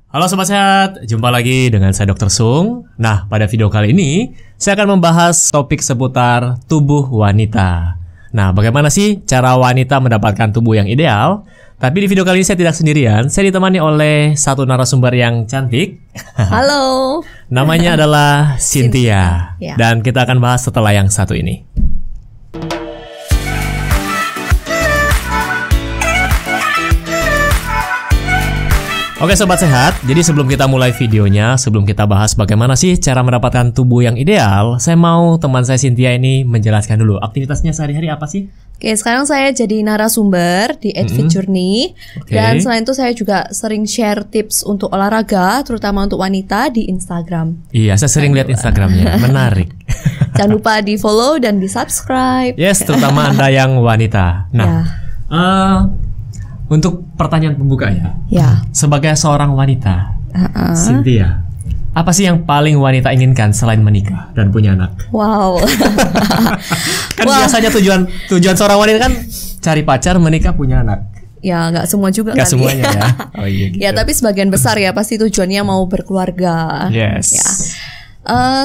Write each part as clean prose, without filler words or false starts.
Halo Sobat Sehat, jumpa lagi dengan saya Dr. Sung. Nah, pada video kali ini saya akan membahas topik seputar tubuh wanita. Nah, bagaimana sih cara wanita mendapatkan tubuh yang ideal? Tapi di video kali ini saya tidak sendirian, saya ditemani oleh satu narasumber yang cantik. Halo. Namanya adalah Cynthia. Ya. Dan kita akan bahas setelah yang satu ini. Oke Sobat Sehat, jadi sebelum kita mulai videonya, sebelum kita bahas bagaimana sih cara mendapatkan tubuh yang ideal, saya mau teman saya Cynthia ini menjelaskan dulu aktivitasnya sehari-hari apa sih? Oke, sekarang saya jadi narasumber di Fit Journey. Dan selain itu saya juga sering share tips untuk olahraga, terutama untuk wanita di Instagram. Iya, saya sering lihat Instagramnya, menarik. Jangan lupa di follow dan di subscribe. Yes, terutama Anda yang wanita. Nah, untuk pertanyaan pembuka ya. Sebagai seorang wanita, Cynthia, apa sih yang paling wanita inginkan selain menikah dan punya anak? Wow. Biasanya tujuan seorang wanita kan cari pacar, menikah, punya anak. Ya, nggak semua juga Nggak kali. semuanya ya. Oh iya gitu. Ya, tapi sebagian besar ya pasti tujuannya mau berkeluarga. Yes. Ya.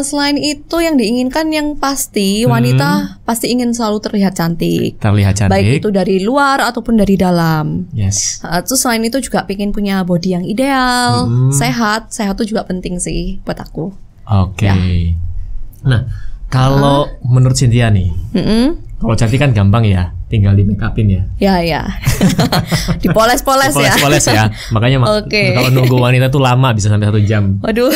Selain itu yang diinginkan yang pasti wanita pasti ingin selalu terlihat cantik. Terlihat cantik. Baik itu dari luar ataupun dari dalam. Yes. Terus selain itu juga pengen punya body yang ideal, sehat itu juga penting sih buat aku. Oke. Ya. Nah, kalau menurut Cynthia nih, kalau cantik kan gampang ya, tinggal di make upin ya. Ya. Dipoles-poles ya. Dipoles-poles ya. Makanya kalau nunggu wanita tuh lama, bisa sampai 1 jam. Waduh.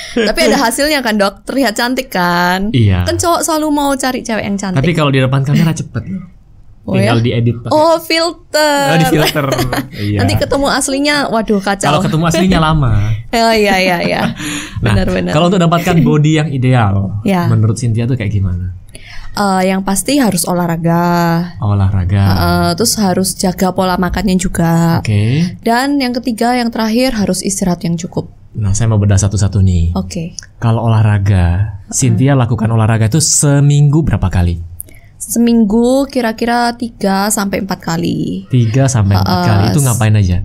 Tapi ada hasilnya kan dok, terlihat cantik kan? Iya. Kan cowok selalu mau cari cewek yang cantik. Tapi kalau di depan kamera cepet loh. Tinggal diedit pakai. Oh, filter. Di filter. Iya. Nanti ketemu aslinya, waduh kacau. Kalau ketemu aslinya lama. Oh iya. Benar-benar. Kalau untuk dapatkan body yang ideal, Ya. menurut Cynthia tuh kayak gimana? Yang pasti harus olahraga. Terus harus jaga pola makannya juga. Oke. Dan yang ketiga, yang terakhir harus istirahat yang cukup. Nah, saya mau bedah satu-satu nih. Oke. Kalau olahraga, Cynthia lakukan olahraga itu seminggu berapa kali? Seminggu kira-kira 3 sampai 4 kali. 3 sampai 4 kali. Itu ngapain aja?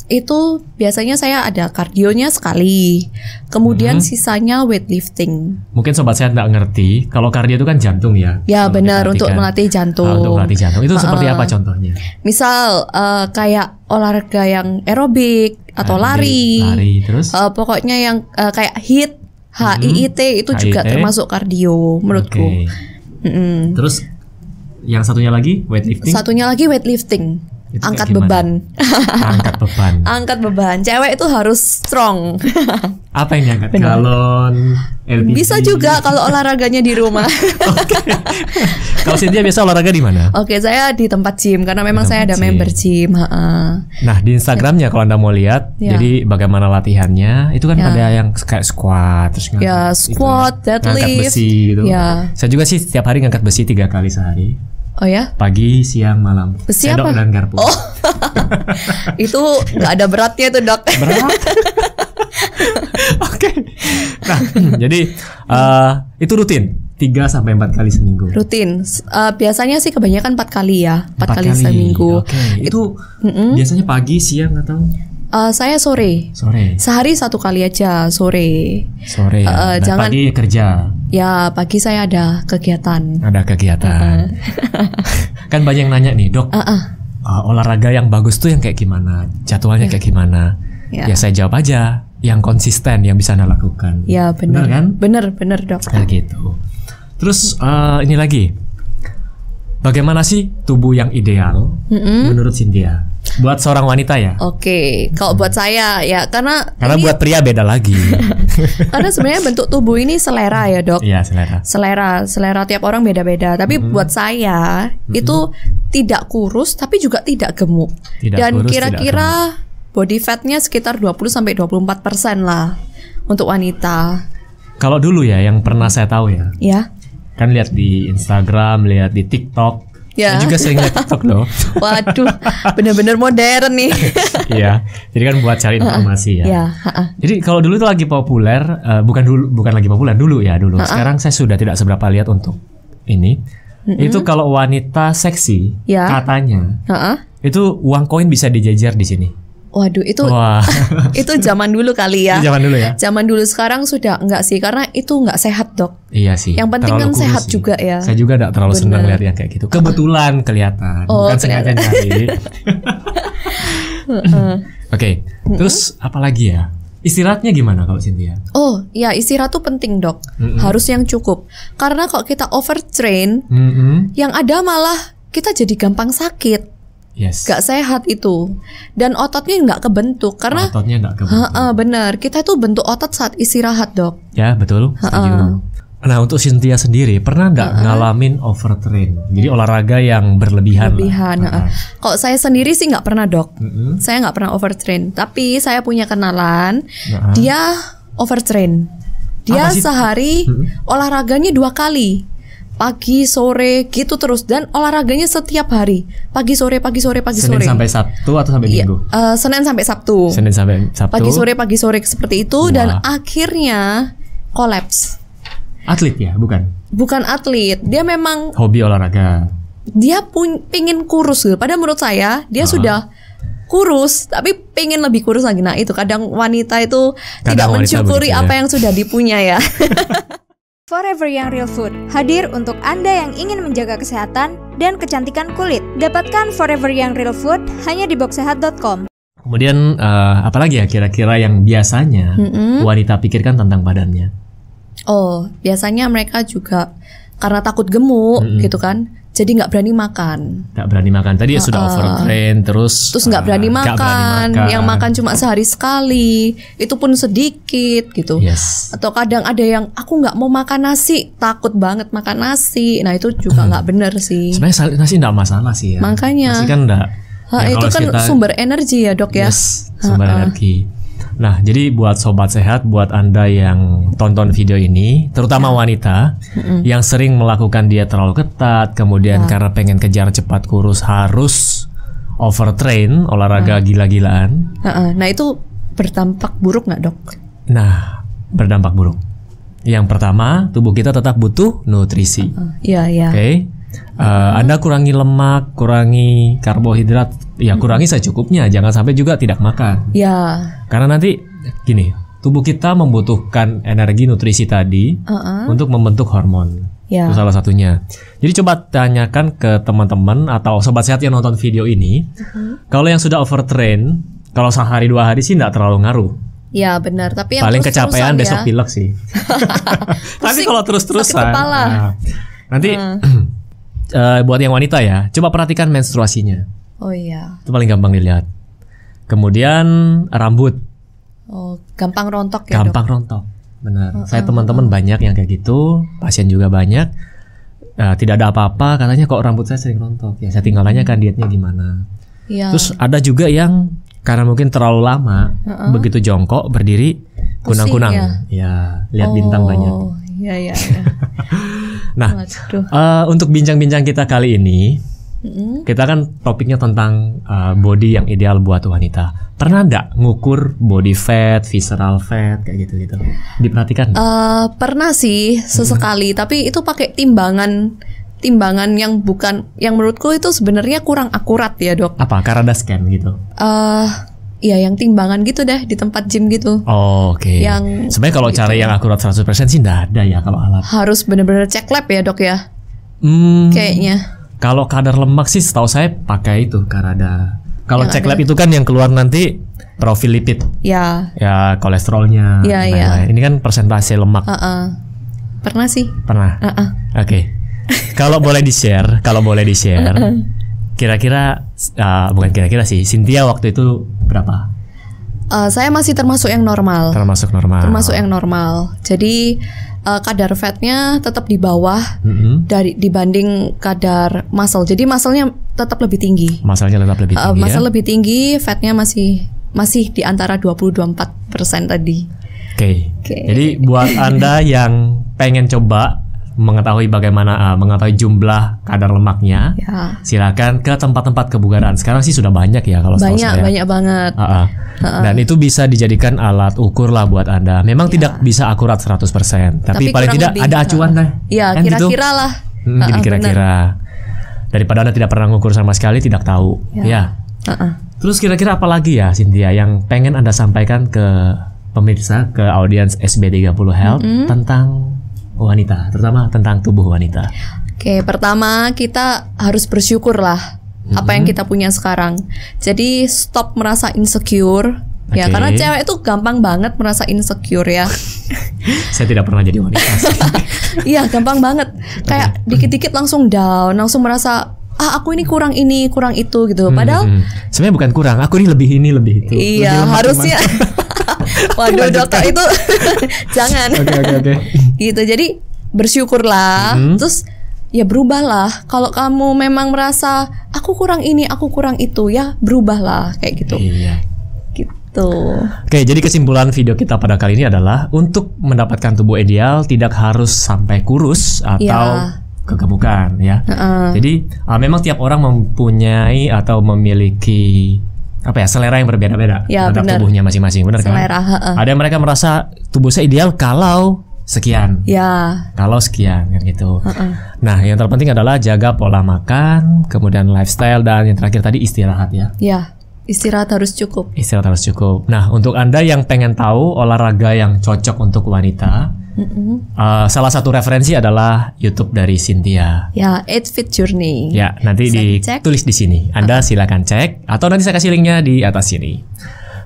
Itu biasanya saya ada kardionya sekali. Kemudian sisanya weightlifting. Mungkin sobat saya nggak ngerti. Kalau kardio itu kan jantung ya. Ya benar, untuk melatih jantung. Untuk melatih jantung. Itu seperti apa contohnya? Misal kayak olahraga yang aerobik atau lari. Terus? Pokoknya yang kayak HIIT itu juga termasuk kardio menurutku. Terus yang satunya lagi weightlifting? Satunya lagi weightlifting. Itu angkat beban. Angkat beban. Cewek itu harus strong. Apa yang diangkat? Galon, LPG. Bisa juga kalau olahraganya di rumah. Kalau Cynthia biasa olahraga di mana? Oke, saya di tempat gym karena memang saya ada member gym. Nah, di Instagramnya kalau Anda mau lihat, jadi bagaimana latihannya, itu kan ada yang kayak squat, terus squat, deadlift, ngangkat besi gitu. Saya juga sih setiap hari ngangkat besi 3 kali sehari. Oh ya? Pagi, siang, malam. Besi sendok apa? Dan garpu. Oh. Itu nggak ada beratnya tuh dok. Berat. Oke. Nah, jadi itu rutin 3 sampai 4 kali seminggu. Rutin. Biasanya sih kebanyakan 4 kali ya. 4 kali seminggu. Oke. Itu biasanya pagi, siang atau? Saya sore. Sehari 1 kali aja sore. Ya. Jangan pagi kerja. Ya, pagi saya ada kegiatan. Kan banyak yang nanya nih, Dok. Olahraga yang bagus tuh yang kayak gimana? Jadwalnya kayak gimana? Ya saya jawab aja, yang konsisten yang bisa Anda lakukan. Ya, benar kan? Benar Dok. Kayak gitu. Terus ini lagi. Bagaimana sih tubuh yang ideal menurut Cynthia? Buat seorang wanita ya? Oke, kalau buat saya ya karena ini, buat pria beda lagi. Karena sebenarnya bentuk tubuh ini selera ya dok. Iya, selera tiap orang beda-beda. Tapi buat saya itu tidak kurus tapi juga tidak gemuk. Dan kira-kira body fatnya sekitar 20-24% lah untuk wanita. Kalau dulu ya yang pernah saya tahu ya. Kan lihat di Instagram, lihat di TikTok. Ya. Saya juga sering lihat TikTok loh. Waduh, bener-bener modern nih. Iya, jadi kan buat cari informasi ya. Jadi kalau dulu itu lagi populer, bukan lagi populer dulu. Sekarang saya sudah tidak seberapa lihat untuk ini. Itu kalau wanita seksi, katanya, itu uang koin bisa dijejer di sini. Waduh, itu Wah. itu zaman dulu kali ya. Itu zaman dulu ya. Zaman dulu, sekarang sudah enggak sih, karena itu enggak sehat, Dok. Iya sih. Yang penting terlalu kan kurus sehat sih. juga ya. Saya juga enggak terlalu senang Bener. lihat yang kayak gitu. Kebetulan kelihatan, Oh, bukan sengaja kelihatan. nyari. Oke, terus apa lagi ya? Istirahatnya gimana kalau Cynthia? Oh, ya istirahat tuh penting, Dok. Harus yang cukup. Karena kalau kita overtrain, yang ada malah kita jadi gampang sakit. Yes. Gak sehat itu. Dan ototnya nggak kebentuk. Karena Ototnya enggak kebentuk. benar, kita tuh bentuk otot saat istirahat, Dok. Ya, betul. Setuju. Nah, untuk Cynthia sendiri pernah nggak ngalamin overtrain? Jadi olahraga yang berlebihan. lah. Kalau saya sendiri sih nggak pernah, Dok. Saya nggak pernah overtrain. Tapi saya punya kenalan, dia overtrain. Dia Apa sih? sehari olahraganya 2 kali, pagi sore gitu terus, dan olahraganya setiap hari, pagi sore Senin sampai Sabtu atau sampai Iya, Minggu? Senin sampai Sabtu. Senin sampai Sabtu. Pagi sore seperti itu. Wah. Dan akhirnya kolaps. Atlet ya, bukan? Bukan atlet, dia memang Hobi olahraga. dia pingin kurus gitu. Padahal menurut saya dia sudah kurus, tapi pengen lebih kurus lagi. Nah itu kadang wanita itu tidak wanita mensyukuri begitu ya. apa yang sudah dipunya ya. Forever Young Real Food hadir untuk Anda yang ingin menjaga kesehatan dan kecantikan kulit. Dapatkan Forever Young Real Food hanya di boxsehat.com. Kemudian apalagi ya kira-kira yang biasanya wanita pikirkan tentang badannya? Oh, biasanya mereka juga karena takut gemuk gitu kan, jadi nggak berani makan. Nggak berani makan. Tadi ya sudah overtrain, terus Nggak berani makan, yang makan cuma sehari sekali, itu pun sedikit gitu. Yes. Atau kadang ada yang aku nggak mau makan nasi, takut banget makan nasi. Nah itu juga nggak bener sih. Sebenarnya nasi nggak masalah sih ya. Makanya. Nasi kan nggak. Itu kalau kan kita- sumber energi ya, Dok ya. Yes, sumber energi. Nah, jadi buat sobat sehat, buat Anda yang tonton video ini, terutama wanita yang sering melakukan diet terlalu ketat, kemudian karena pengen kejar cepat kurus harus overtrain, olahraga gila-gilaan. Nah itu berdampak buruk nggak, Dok? Nah, berdampak buruk. Yang pertama, tubuh kita tetap butuh nutrisi. Iya, iya. Oke. Anda kurangi lemak, kurangi karbohidrat, ya kurangi secukupnya, jangan sampai juga tidak makan. Ya. Karena nanti gini, tubuh kita membutuhkan energi nutrisi tadi untuk membentuk hormon. Ya. Itu salah satunya. Jadi coba tanyakan ke teman-teman atau sobat sehat yang nonton video ini, kalau yang sudah overtrain, kalau sehari 2 hari sih nggak terlalu ngaruh. Ya benar, tapi yang Paling terus-terusan kecapean ya. besok pilek sih. Tapi kalau terus-terusan, sakit kepala. nah, nanti buat yang wanita ya, coba perhatikan menstruasinya. Oh iya. Itu paling gampang dilihat. Kemudian rambut, Oh, gampang rontok ya, Dok? gampang rontok. Benar. Saya teman-teman banyak yang kayak gitu, pasien juga banyak. Tidak ada apa-apa, katanya kok rambut saya sering rontok. Ya saya tinggal tanya kan dietnya gimana. Iya. Terus ada juga yang karena mungkin terlalu lama, begitu jongkok berdiri kunang-kunang. Pusing Ya, lihat bintang banyak. Oh, iya, iya, iya. Nah, Waduh. untuk bincang-bincang kita kali ini, kita kan topiknya tentang body yang ideal buat wanita. Pernah nggak ngukur body fat, visceral fat kayak gitu-gitu? Diperhatikan nggak? Pernah sih sesekali, tapi itu pakai timbangan yang bukan, yang menurutku itu sebenarnya kurang akurat ya, Dok. Apa? Karena ada scan gitu? Ya yang timbangan gitu deh di tempat gym gitu. Oh, oke. Yang sebenarnya kalau gitu. cara yang akurat 100% sih nggak ada ya kalau alat. Harus bener-bener cek lab ya, Dok ya. Kayaknya. Kalau kadar lemak sih setahu saya pakai itu Karada. Kalau Yang cek ada. lab itu kan yang keluar nanti profil lipid. Ya. Ya kolesterolnya. Iya, iya. lain-lain. Ini kan persentase lemak. Pernah sih. Pernah? Oke. Kalau boleh di-share, kira-kira bukan kira-kira sih, Cynthia waktu itu berapa? Saya masih termasuk yang normal. Termasuk normal. Termasuk yang normal. Jadi kadar fatnya tetap di bawah dibanding kadar muscle. Jadi muscle-nya tetap lebih tinggi. Masalahnya tetap lebih tinggi Muscle ya? lebih tinggi, fatnya masih di antara 20-24% tadi. Oke. Oke. Jadi buat Anda yang pengen coba mengetahui bagaimana mengetahui jumlah kadar lemaknya, Ya. silakan ke tempat-tempat kebugaran. Sekarang sih sudah banyak ya kalau setahu saya. Banyak banget. Dan itu bisa dijadikan alat ukur lah buat Anda. Memang tidak bisa akurat 100%, tapi paling kurang tidak lebih, ada acuan lah. Iya, Kan gitu? kira-kira lah. Gini kira-kira. Daripada Anda tidak pernah ngukur sama sekali, tidak tahu. Ya. Terus kira-kira apa lagi ya Cynthia yang pengen Anda sampaikan ke pemirsa, ke audiens SB30 Health tentang wanita, terutama tentang tubuh wanita? Oke, pertama kita harus bersyukur lah apa yang kita punya sekarang. Jadi stop merasa insecure. Ya, karena cewek itu gampang banget merasa insecure ya. Saya tidak pernah jadi wanita. Iya, gampang banget. Kayak dikit-dikit langsung down, langsung merasa aku ini, kurang itu gitu. Padahal sebenarnya bukan kurang, aku ini lebih itu. Iya, harusnya. Waduh, dokter itu jangan. Oke. Gitu. Jadi bersyukurlah. Terus ya berubahlah. Kalau kamu memang merasa aku kurang ini, aku kurang itu, ya berubahlah kayak gitu. Iya. Gitu. Oke, jadi kesimpulan video kita pada kali ini adalah untuk mendapatkan tubuh ideal tidak harus sampai kurus atau kegemukan ya. Jadi memang tiap orang mempunyai atau memiliki selera yang berbeda-beda terhadap tubuhnya masing-masing, benar kan? Ada yang mereka merasa tubuh saya ideal kalau sekian. Ya. Kalau sekian kan gitu. Nah, yang terpenting adalah jaga pola makan, kemudian lifestyle, dan yang terakhir tadi istirahat ya. Ya, istirahat harus cukup. Istirahat harus cukup. Nah, untuk Anda yang pengen tahu olahraga yang cocok untuk wanita, salah satu referensi adalah YouTube dari Cynthia. Ya, 8 Fit Journey. Ya, nanti ditulis di sini. Anda silakan cek atau nanti saya kasih linknya di atas sini.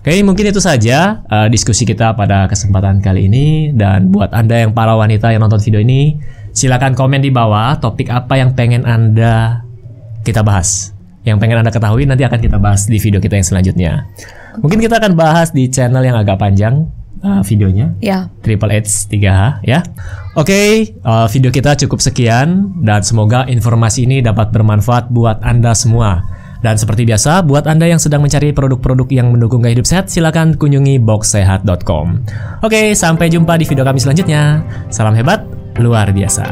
Oke, mungkin itu saja diskusi kita pada kesempatan kali ini. Dan buat Anda yang para wanita yang nonton video ini, silakan komen di bawah topik apa yang pengen kita bahas. Yang pengen Anda ketahui nanti akan kita bahas di video kita yang selanjutnya. Mungkin kita akan bahas di channel yang agak panjang videonya. Ya. Triple H 3H ya. Oke, video kita cukup sekian dan semoga informasi ini dapat bermanfaat buat Anda semua. Dan seperti biasa, buat Anda yang sedang mencari produk-produk yang mendukung gaya hidup sehat, silakan kunjungi boxsehat.com. Oke, sampai jumpa di video kami selanjutnya. Salam hebat, luar biasa.